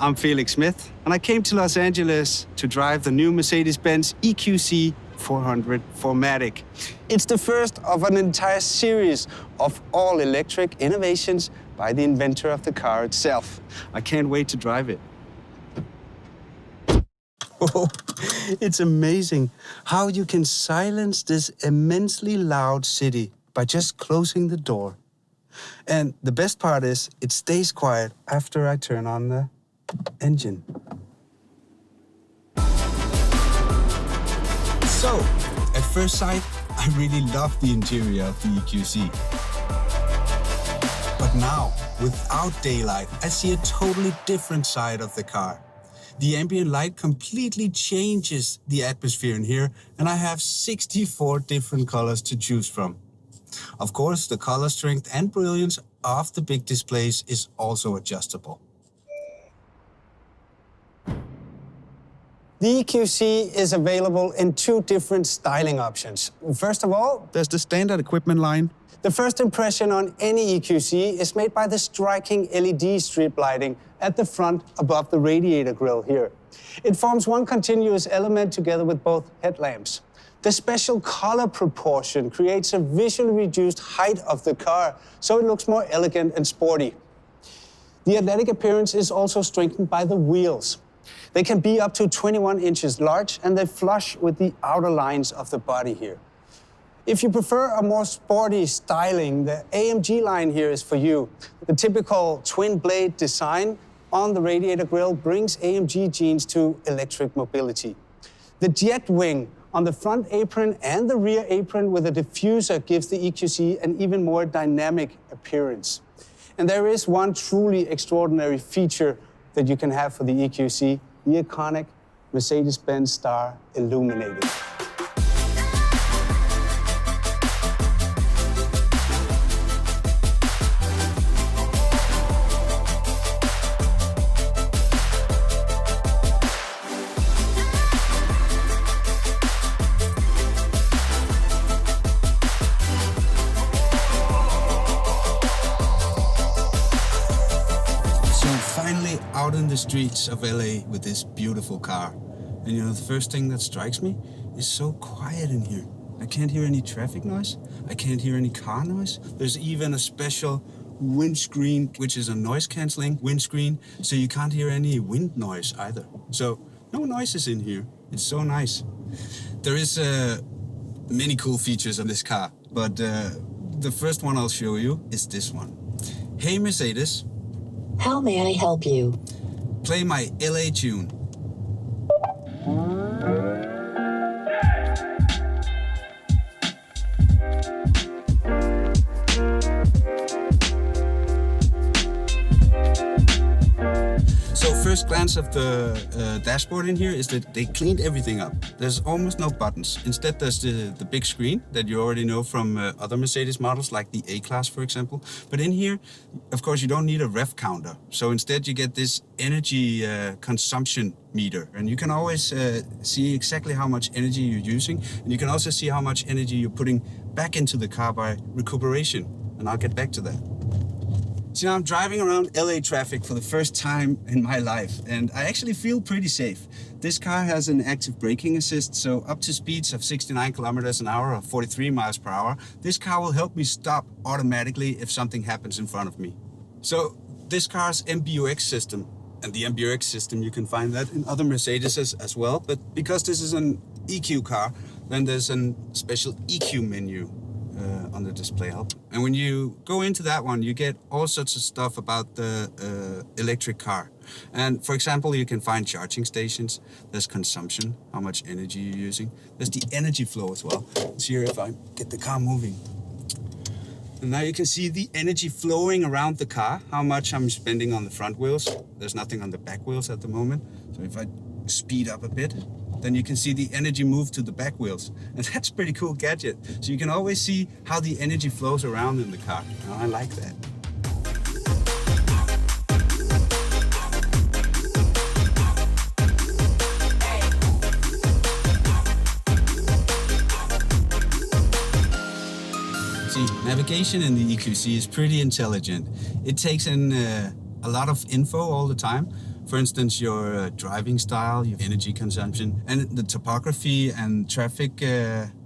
I'm Felix Smith, and I came to Los Angeles to drive the new Mercedes-Benz EQC 400 4MATIC. It's the first of an entire series of all-electric innovations by the inventor of the car itself. I can't wait to drive it. Oh, it's amazing how you can silence this immensely loud city by just closing the door. And the best part is, it stays quiet after I turn on the engine. So, at first sight, I really love the interior of the EQC. But now, without daylight, I see a totally different side of the car. The ambient light completely changes the atmosphere in here, and I have 64 different colors to choose from. Of course, the color strength and brilliance of the big displays is also adjustable. The EQC is available in two different styling options. First of all, there's the standard equipment line. The first impression on any EQC is made by the striking LED strip lighting at the front above the radiator grille here. It forms one continuous element together with both headlamps. The special color proportion creates a visually reduced height of the car, so it looks more elegant and sporty. The athletic appearance is also strengthened by the wheels. They can be up to 21 inches large, and they flush with the outer lines of the body here. If you prefer a more sporty styling, the AMG line here is for you. The typical twin-blade design on the radiator grille brings AMG genes to electric mobility. The jet wing on the front apron and the rear apron with a diffuser gives the EQC an even more dynamic appearance. And there is one truly extraordinary feature that you can have for the EQC, the iconic Mercedes-Benz star illuminated. Finally out in the streets of LA with this beautiful car. And you know, the first thing that strikes me is so quiet in here. I can't hear any traffic noise. I can't hear any car noise. There's even a special windscreen, which is a noise cancelling windscreen, so you can't hear any wind noise either. So no noises in here. It's so nice. There is many cool features on this car, but the first one I'll show you is this one. Hey Mercedes. How may I help you? Play my LA tune. So first glance of the dashboard in here is that they cleaned everything up. There's almost no buttons. Instead, there's the big screen that you already know from other Mercedes models, like the A-Class, for example. But in here, of course, you don't need a rev counter. So instead, you get this energy consumption meter. And you can always see exactly how much energy you're using. And you can also see how much energy you're putting back into the car by recuperation. And I'll get back to that. So now I'm driving around LA traffic for the first time in my life, and I actually feel pretty safe. This car has an active braking assist, so up to speeds of 69 kilometers an hour or 43 miles per hour, this car will help me stop automatically if something happens in front of me. So this car's MBUX system, and the MBUX system, you can find that in other Mercedes as well, but because this is an EQ car, then there's a special EQ menu on the display help. And when you go into that one, you get all sorts of stuff about the electric car. And for example, you can find charging stations. There's consumption, how much energy you're using. There's the energy flow as well. Let's hear if I get the car moving. And now you can see the energy flowing around the car, how much I'm spending on the front wheels. There's nothing on the back wheels at the moment. So if I speed up a bit, then you can see the energy move to the back wheels. And that's a pretty cool gadget. So you can always see how the energy flows around in the car. And I like that. See, navigation in the EQC is pretty intelligent. It takes in a lot of info all the time, For instance, your driving style, your energy consumption, and the topography and traffic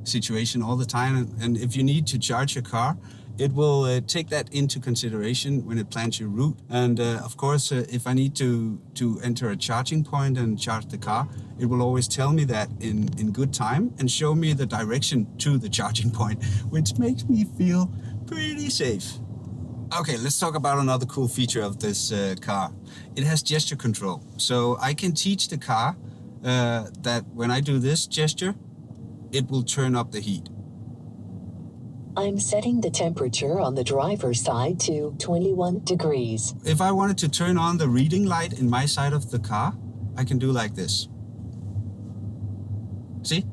situation all the time. And if you need to charge your car, it will take that into consideration when it plans your route. And of course, if I need to enter a charging point and charge the car, it will always tell me that in good time and show me the direction to the charging point, which makes me feel pretty safe. Okay, let's talk about another cool feature of this car. It has gesture control. So I can teach the car that when I do this gesture, it will turn up the heat. I'm setting the temperature on the driver's side to 21 degrees. If I wanted to turn on the reading light in my side of the car, I can do like this. See?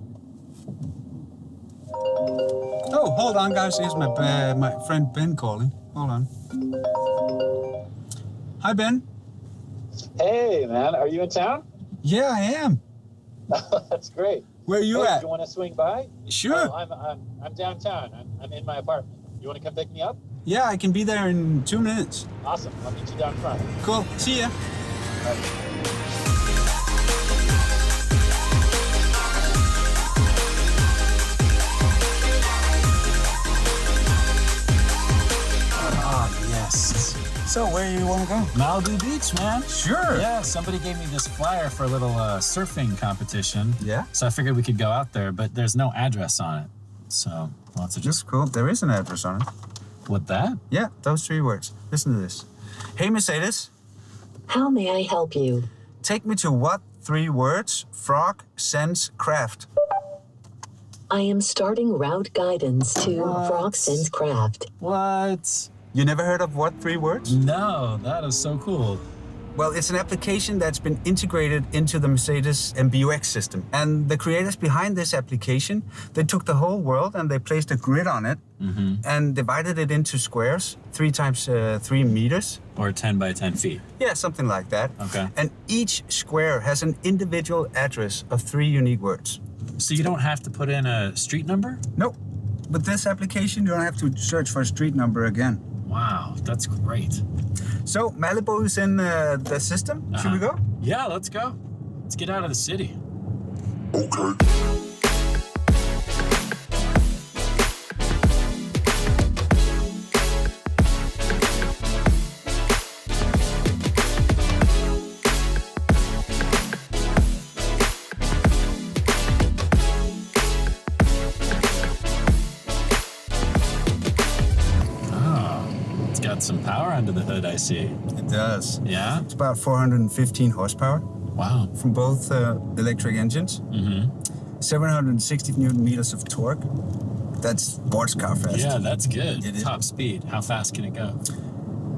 Oh, hold on, guys. Here's my friend Ben calling. Hold on. Hi, Ben. Hey, man, are you in town? Yeah, I am. That's great. Where are you Hey, at? You want to swing by? Sure. I'm downtown. I'm in my apartment. You want to come pick me up? Yeah, I can be there in 2 minutes. Awesome. I'll meet you down front. Cool. See ya. Yes. So, where you want to go? Malibu Beach, man. Sure. Yeah, somebody gave me this flyer for a little surfing competition. Yeah? So I figured we could go out there, but there's no address on it. So we'll have to just... Just cool. There is an address on it. What, that? Yeah, those 3 words. Listen to this. Hey, Mercedes. How may I help you? Take me to what 3 words? Frog, sense, craft. I am starting route guidance to What? Froxen's Craft. What? You never heard of what 3 words? No, that is so cool. Well, it's an application that's been integrated into the Mercedes MBUX system. And the creators behind this application, they took the whole world and they placed a grid on it and divided it into squares, 3 times 3 meters. Or 10 by 10 feet. Yeah, something like that. Okay. And each square has an individual address of 3 unique words. So you don't have to put in a street number? Nope. With this application, you don't have to search for a street number again. Wow, that's great. So, Malibu is in the system. Should we go? Yeah, let's go. Let's get out of the city. Got some power under the hood, I see. It does. Yeah? It's about 415 horsepower Wow. from both electric engines. 760 Newton meters of torque. That's sports car fast. Yeah, that's good. It is. Top speed. How fast can it go?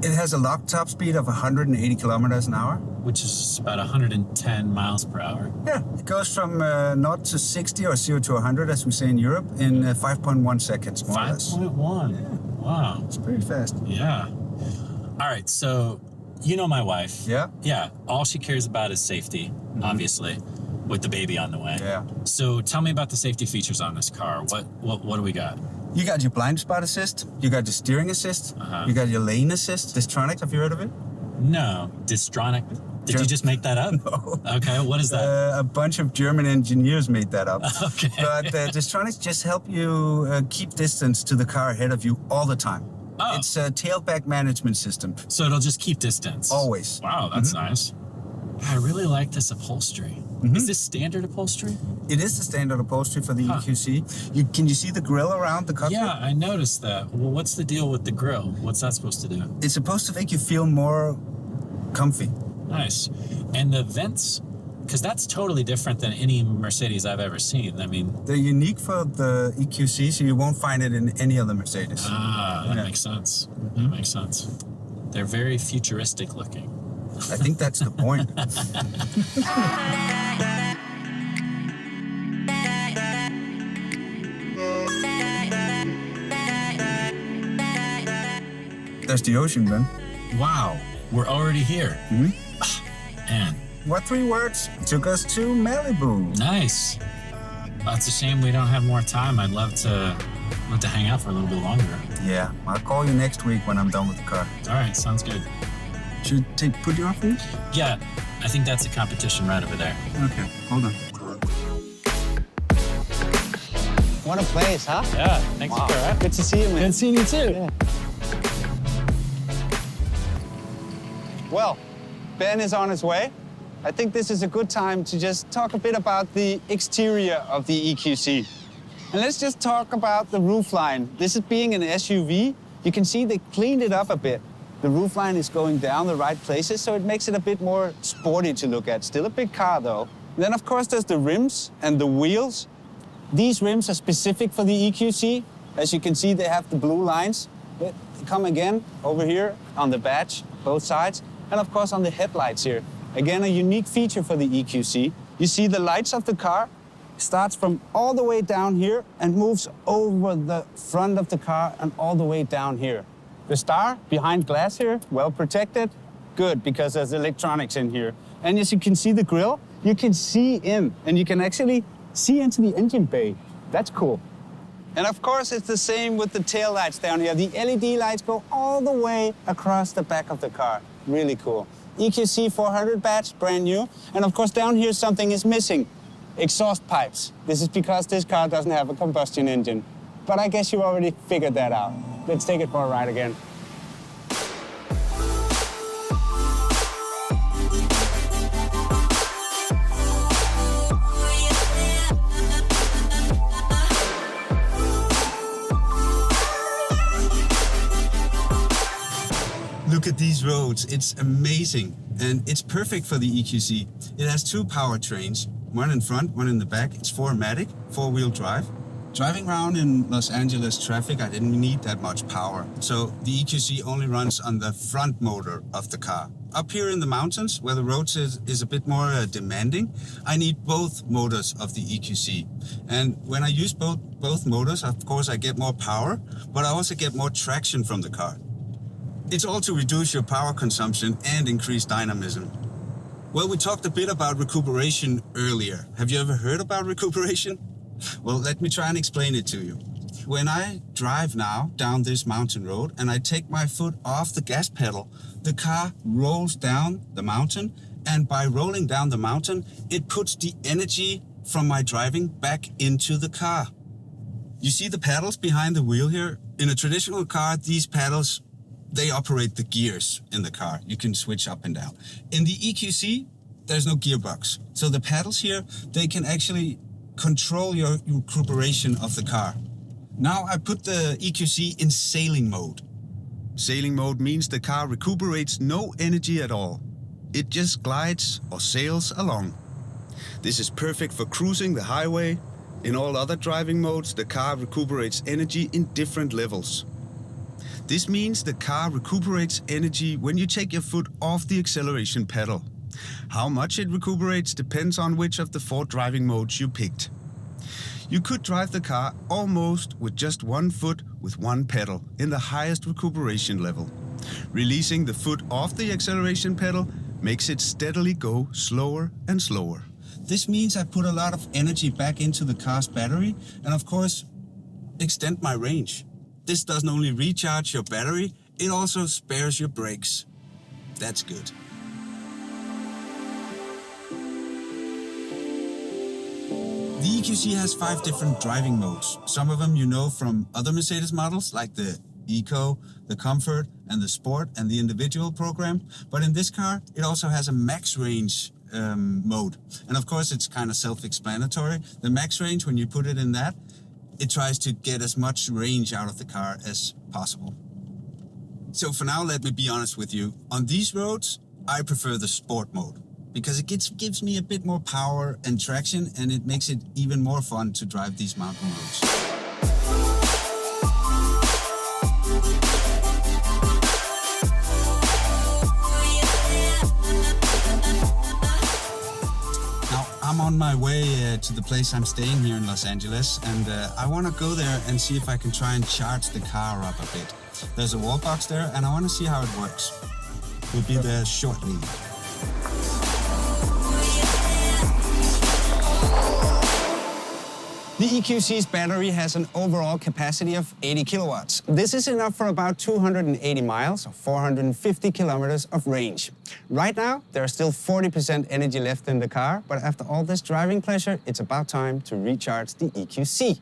It has a lock top speed of 180 kilometers an hour. Which is about 110 miles per hour. Yeah, it goes from 0 to 60 or 0 to 100, as we say in Europe, in 5.1 seconds, more or less. 5.1. Yeah. Wow. It's pretty fast. Yeah. All right, so you know my wife. Yeah? Yeah. All she cares about is safety, obviously, with the baby on the way. Yeah. So tell me about the safety features on this car. What do we got? You got your blind spot assist, you got your steering assist, you got your lane assist. Distronic, have you heard of it? No. Distronic. Did you just make that up? No. Okay, what is that? A bunch of German engineers made that up. Okay. But Distronics just help you keep distance to the car ahead of you all the time. Oh. It's a tailback management system. So it'll just keep distance? Always. Wow, that's nice. I really like this upholstery. Is this standard upholstery? It is the standard upholstery for the EQC. Can you see the grille around the cockpit? Yeah, I noticed that. Well, what's the deal with the grill? What's that supposed to do? It's supposed to make you feel more comfy. Nice. And the vents, because that's totally different than any Mercedes I've ever seen. I mean... They're unique for the EQC, so you won't find it in any other Mercedes. That makes sense. That makes sense. They're very futuristic looking. I think that's the point. There's the ocean, Ben. Wow, we're already here. Man, What 3 words took us to Malibu? nice. Well, it's a shame we don't have more time. I'd love to hang out for a little bit longer. Yeah, I'll call you next week when I'm done with the car. All right, sounds good. Should put you off this? Yeah, I think that's a competition right over there. Okay, hold on. What a place, huh? Yeah, thanks for that. Good to see you, man. Good seeing you too. Yeah. Well, Ben is on his way. I think this is a good time to just talk a bit about the exterior of the EQC. And let's just talk about the roofline. This is being an SUV. You can see they cleaned it up a bit. The roofline is going down the right places, so it makes it a bit more sporty to look at. Still a big car, though. And then, of course, there's the rims and the wheels. These rims are specific for the EQC. As you can see, they have the blue lines. They come again over here on the badge, both sides. And of course on the headlights here. Again, a unique feature for the EQC. You see the lights of the car starts from all the way down here and moves over the front of the car and all the way down here. The star behind glass here, well protected. Good, because there's electronics in here. And as you can see the grille, you can see in, and you can actually see into the engine bay. That's cool. And of course, it's the same with the tail lights down here. The LED lights go all the way across the back of the car. Really cool. EQC 400 badge, brand new. And of course, down here, something is missing. Exhaust pipes. This is because this car doesn't have a combustion engine. But I guess you already figured that out. Let's take it for a ride again. Look at these roads, it's amazing. And it's perfect for the EQC. It has two powertrains, one in front, one in the back. It's 4MATIC, four-wheel drive. Driving around in Los Angeles traffic, I didn't need that much power. So the EQC only runs on the front motor of the car. Up here in the mountains, where the roads is a bit more demanding, I need both motors of the EQC. And when I use both motors, of course, I get more power, but I also get more traction from the car. It's all to reduce your power consumption and increase dynamism. Well, we talked a bit about recuperation earlier. Have you ever heard about recuperation? Well, let me try and explain it to you. When I drive now down this mountain road and I take my foot off the gas pedal, the car rolls down the mountain, and by rolling down the mountain, it puts the energy from my driving back into the car. You see the pedals behind the wheel here? In a traditional car, these pedals, they operate the gears in the car. You can switch up and down. In the EQC, there's no gearbox. So the pedals here, they can actually control your recuperation of the car. Now I put the EQC in sailing mode. Sailing mode means the car recuperates no energy at all. It just glides or sails along. This is perfect for cruising the highway. In all other driving modes, the car recuperates energy in different levels. This means the car recuperates energy when you take your foot off the acceleration pedal. How much it recuperates depends on which of the 4 driving modes you picked. You could drive the car almost with just one foot with one pedal in the highest recuperation level. Releasing the foot off the acceleration pedal makes it steadily go slower and slower. This means I put a lot of energy back into the car's battery and of course extend my range. This doesn't only recharge your battery, it also spares your brakes. That's good. The EQC has 5 different driving modes. Some of them you know from other Mercedes models like the Eco, the Comfort, and the Sport and the Individual program. But in this car, it also has a max range mode. And of course, it's kind of self-explanatory. The max range, when you put it in that, it tries to get as much range out of the car as possible. So for now, let me be honest with you. On these roads, I prefer the Sport mode because it gives me a bit more power and traction, and it makes it even more fun to drive these mountain roads. I'm on my way to the place I'm staying here in Los Angeles, and I want to go there and see if I can try and charge the car up a bit. There's a wall box there, and I want to see how it works. We'll be there shortly. The EQC's battery has an overall capacity of 80 kilowatts. This is enough for about 280 miles or 450 kilometers of range. Right now, there is still 40% energy left in the car, but after all this driving pleasure, it's about time to recharge the EQC.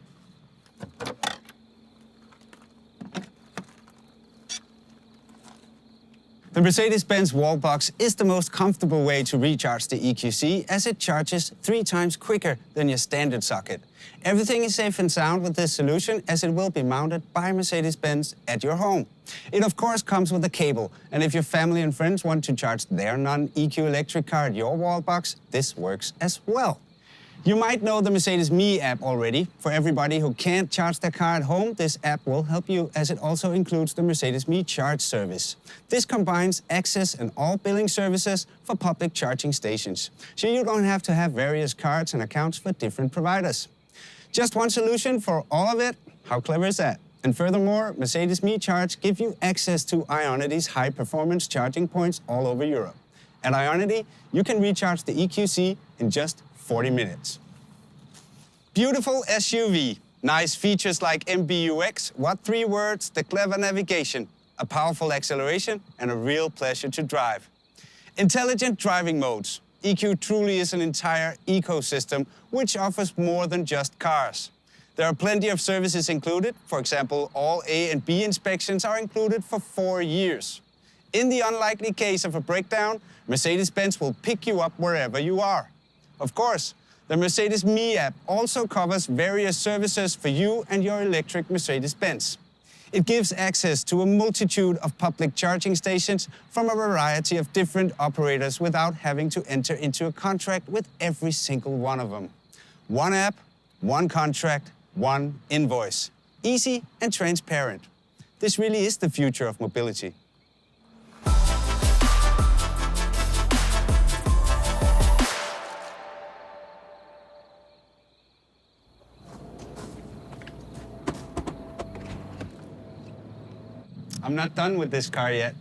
The Mercedes-Benz wall box is the most comfortable way to recharge the EQC as it charges 3 times quicker than your standard socket. Everything is safe and sound with this solution as it will be mounted by Mercedes-Benz at your home. It of course comes with a cable, and if your family and friends want to charge their non-EQ electric car at your wall box, this works as well. You might know the Mercedes Me app already. For everybody who can't charge their car at home, this app will help you as it also includes the Mercedes Me Charge service. This combines access and all billing services for public charging stations, so you don't have to have various cards and accounts for different providers. Just one solution for all of it? How clever is that? And furthermore, Mercedes Me Charge gives you access to Ionity's high-performance charging points all over Europe. At Ionity, you can recharge the EQC in just 40 minutes. Beautiful SUV. Nice features like MBUX, what 3 words, the clever navigation, a powerful acceleration, and a real pleasure to drive. Intelligent driving modes. EQ truly is an entire ecosystem which offers more than just cars. There are plenty of services included. For example, all A and B inspections are included for 4 years. In the unlikely case of a breakdown, Mercedes-Benz will pick you up wherever you are. Of course, the Mercedes Me app also covers various services for you and your electric Mercedes-Benz. It gives access to a multitude of public charging stations from a variety of different operators without having to enter into a contract with every single one of them. One app, one contract, one invoice. Easy and transparent. This really is the future of mobility. I'm not done with this car yet.